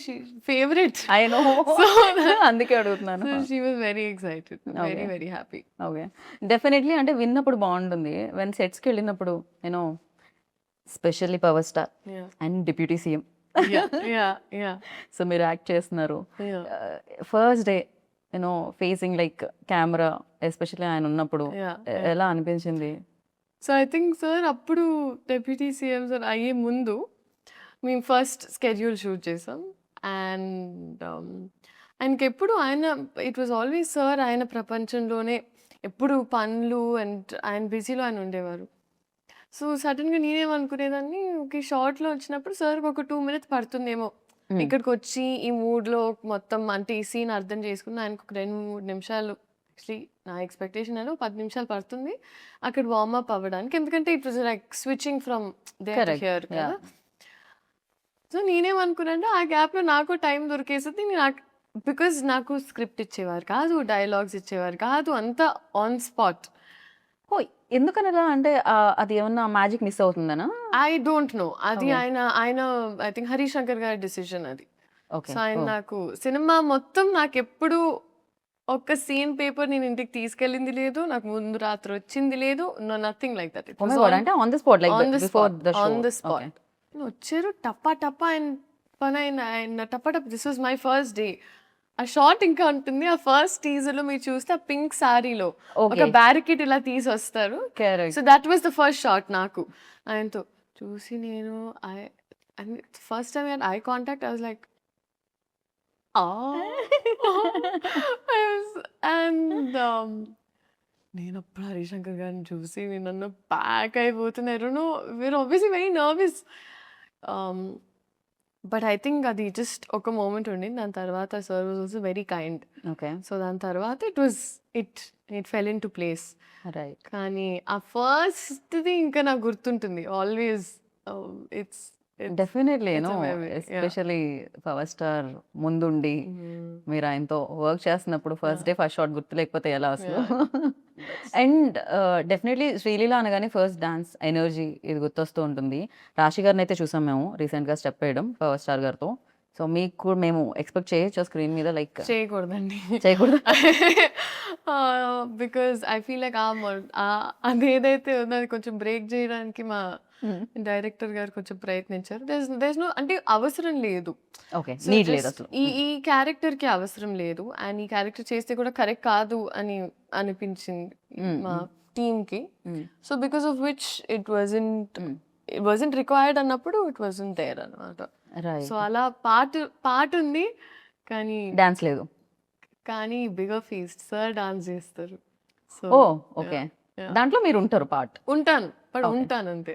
she favorite. I know So అందుకే అడుగుతున్నాను. so she was very excited, very Okay. very happy. Okay, definitely అంటే విన్నప్పుడు బాగుంటుంది. When సెట్స్కి వెళ్ళినప్పుడు you know specially power star Yeah, and deputy CM, yeah, yeah, yeah, so మీరు act చేస్తున్నారు. yeah, first day you know facing like camera, especially ఆయన ఉన్నప్పుడు yeah. ఎలా అనిపించింది? సో ఐ థింక్ సార్ అప్పుడు డెప్యూటీ సీఎం సార్ అయ్యే ముందు మేము ఫస్ట్ స్కెడ్యూల్ షూట్ చేసాం. అండ్ ఆయనకి ఎప్పుడు ఆయన ఇట్ వాజ్ ఆల్వేస్ సార్ ఆయన ప్రపంచంలోనే ఎప్పుడు పనులు అండ్ ఆయన బిజీలో ఆయన ఉండేవారు. సో సడన్గా నేనేమనుకునేదాన్ని, ఒక షార్ట్లో వచ్చినప్పుడు సార్కి ఒక 2 minutes పడుతుందేమో ఇక్కడికి వచ్చి ఈ మూడ్లో మొత్తం అంటే ఈ సీన్ అర్థం చేసుకుని ఆయనకు ఒక 2-3 నిమిషాలు, యాక్చువల్లీ నా ఎక్స్పెక్టేషన్ అని 10 నిమిషాలు పడుతుంది అక్కడ వార్మప్ అవ్వడానికి, ఎందుకంటే it was like switching from there to Correct, here కదా. yeah. సో నేనేమనుకున్నానంటే ఆ గ్యాప్లో నాకు టైం దొరికేస్తుంది. నాకు బికాజ్ నాకు స్క్రిప్ట్ ఇచ్చేవారు కాదు, డైలాగ్స్ ఇచ్చేవారు కాదు, అంతా ఆన్ స్పాట్. ఓ, ఎందుకనలా అంటే అది ఏమన్నా మ్యాజిక్ మిస్ అవుతుందనా? ఐ డోంట్ నో, అది Okay. ఆయన ఐ థింక్ హరీష్ శంకర్ గారి డిసిజన్ అది. ఓకే, సో ఆయన నాకు సినిమా మొత్తం నాకు ఎప్పుడు ఒక్క సీన్ పేపర్ నేను ఇంటికి తీసుకెళ్ళింది లేదు, నాకు ముందు రాత్రి వచ్చింది లేదు, నథింగ్ లైక్ దట్. అంటే on the spot, like on the before spot, the show. on the spot. వచ్చారు టప్పా టప్పా ఆయన పని ఆయన టప్పా టప్పా. This was my first day. ఆ షార్ట్ ఇంకా ఉంటుంది, ఆ ఫస్ట్ టీజర్లో మీరు చూస్తే ఆ పింక్ సారీలో ఒక Okay. బ్యారికేడ్ ఇలా తీసి వస్తారు. Correct. So that was the first shot నాకు ఆయనతో చూసి. నేను first time eye contact, I was like and నేను అప్పుడు హరిశంకర్ గారిని చూసి నేను ప్యాక్ అయిపోతున్నారు. We're obviously very nervous. But I think అది జస్ట్ ఒక మూమెంట్ ఉండింది. దాని తర్వాత sir was also very kind. Okay, so దాని తర్వాత it fell into place. Right. కానీ ఆ ఫస్ట్ది ఇంకా నాకు గుర్తుంటుంది always. It's definitely It's a no, memory, yeah. Especially power star ముందుండి మీరు ఆయనతో వర్క్ చేస్తున్నప్పుడు ఫస్ట్ డే ఫస్ట్ షాట్ గుర్తు లేకపోతే ఎలా అసలు? అండ్ డెఫినెట్లీ శ్రీలీల అనగానే ఫస్ట్ డాన్స్ ఎనర్జీ ఇది గుర్తొస్తూ ఉంటుంది. రాశి గారిని అయితే చూసాం మేము రీసెంట్గా స్టెప్ వేయడం పవర్ స్టార్ గారితో. సో మీకు కూడా మేము ఎక్స్పెక్ట్ చేయొచ్చు స్క్రీన్ మీద, లైక్ చేయకూడదండి. చేయకూడదు? బికాజ్ ఐ ఫీల్ లైక్ అదేదైతే ఉందో అది కొంచెం బ్రేక్ చేయడానికి మా డైరెక్టర్ గారు కొంచెం ప్రయత్నించారు. దేస్ నో, అంటే అవసరం లేదు. ఓకే, So నీడ్ లేదు just అసలు. ఈ క్యారెక్టర్కి అవసరం లేదు, అండ్ ఈ క్యారెక్టర్ చేస్తే కూడా కరెక్ట్ కాదు అని అనిపించింది మా టీమ్కి. So because of which it wasn't required అన్నప్పుడు ఇట్ వాజంట్ దేర్ అనమాట. రైట్. సో అలా పాట ఉంది డాన్స్ లేదు. కానీ బిగర్ ఫీస్ట్ సార్ డాన్స్ చేస్తారు. సో ఓ, ఓకే, దాంట్లో మీరు ఉంటారు పార్ట్. ఉంటాను అంతే.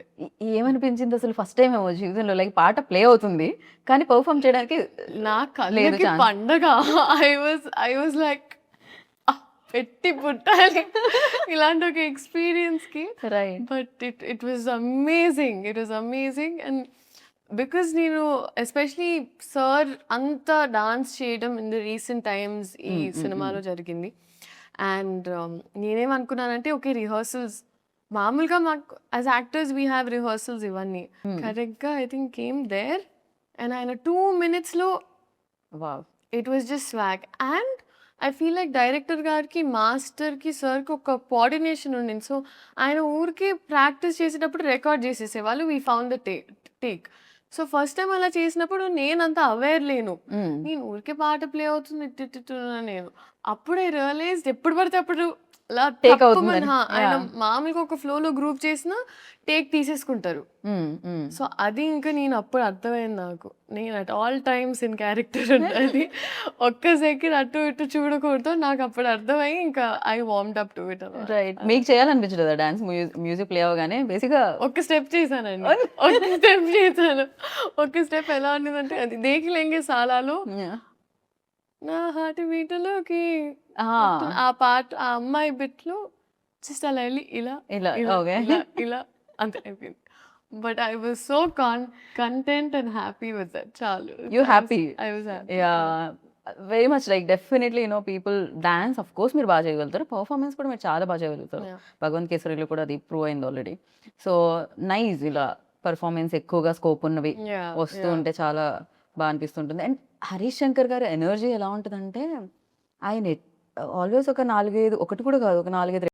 ఏమనిపించింది అసలు ఫస్ట్ టైం ఏమో జీవితంలో, లైక్ పాట ప్లే అవుతుంది కానీ పర్ఫామ్ చేయడానికి నా లేదు కళ్ళకి chance. పండగ. ఐ వాజ్ లైక్ పెట్టి పుట్టాలి ఇలాంటి ఒక ఎక్స్పీరియన్స్ కి. Right. But it was amazing. And because నేను ఎస్పెషలీ సార్ అంత డాన్స్ చేయడం ఇన్ ద రీసెంట్ టైమ్స్ ఈ సినిమాలో జరిగింది. అండ్ నేనేమనుకున్నానంటే ఓకే, రిహర్సల్స్ మామూలుగా మాకు as actors we have rehearsals ఇవన్నీ కరెక్ట్గా I think came there. And ఆయన 2 minutesలో wow, it was just swag. And I feel like director గారికి, మాస్టర్కి, సార్కి ఒక కోఆర్డినేషన్ ఉండింది. సో ఆయన ఊరికి ప్రాక్టీస్ చేసేటప్పుడు రికార్డ్ చేసేసేవాళ్ళు. We found the take. So first time అలా చేసినప్పుడు నేనంత అవేర్ లేను. నేను ఊరికే పాట ప్లే అవుతుంది నేను అప్పుడే రియలైజ్ ఎప్పుడు పడితే అప్పుడు అలా Take తప్పుమని, అవుతుందని. ఆయన Yeah. మామూలుగా ఒక ఫ్లోలో గ్రూప్ చేసిన టేక్ తీసేసుకుంటారు. సో అది ఇంకా నేను అప్పుడు అర్థమైంది నాకు, నేను at all times in character ఉండాలి, ఒక్క సెకండ్ అటు ఇటు చూడకూడదు. నాకు అప్పుడు అర్థమై ఇంకా ఐ వార్మ్డ్ అప్ టు ఇట్ అన్నమాట. రైట్. మీకు చేయాలనిపించలేదా డాన్స్? మ్యూజిక్ ప్లే అవగానే బేసిక్గా ఒక్క స్టెప్ చేశానండి. ఒక్క స్టెప్ ఎలా ఉండేదంటే అది దేకి లెంగే సాలాలో నా హార్ట్ బీట్లోకి ఆ పాట ఆ అమ్మాయి బిట్లో జస్ట్ అలా వెళ్ళి ఇలా ఇలా, okay. ఇలా అంతే అయిపోయింది. But I was so content and happy with that. చాలు. You happy? I was happy. Very much like definitely people dance of course మీరు బాగా చేయగలుగుతారు, పర్ఫార్మెన్స్ కూడా మీరు చాలా బాగా చేయగలుగుతారు. Yeah. భగవంత్ కేసరిలో కూడా అది ప్రూవ్ అయింది ఆల్రెడీ. సో నైస్, ఇలా పర్ఫార్మెన్స్ ఎక్కువగా స్కోప్ ఉన్నవి Yeah, వస్తూ ఉంటే చాలా బా అనిపిస్తుంటుంది. అండ్ హరీష్ శంకర్ గారి ఎనర్జీ ఎలా ఉంటదంటే, ఆయన ఆల్‌వేస్ ఒక 4, 5 ఒకటి కూడా కాదు. ఒక 4, 5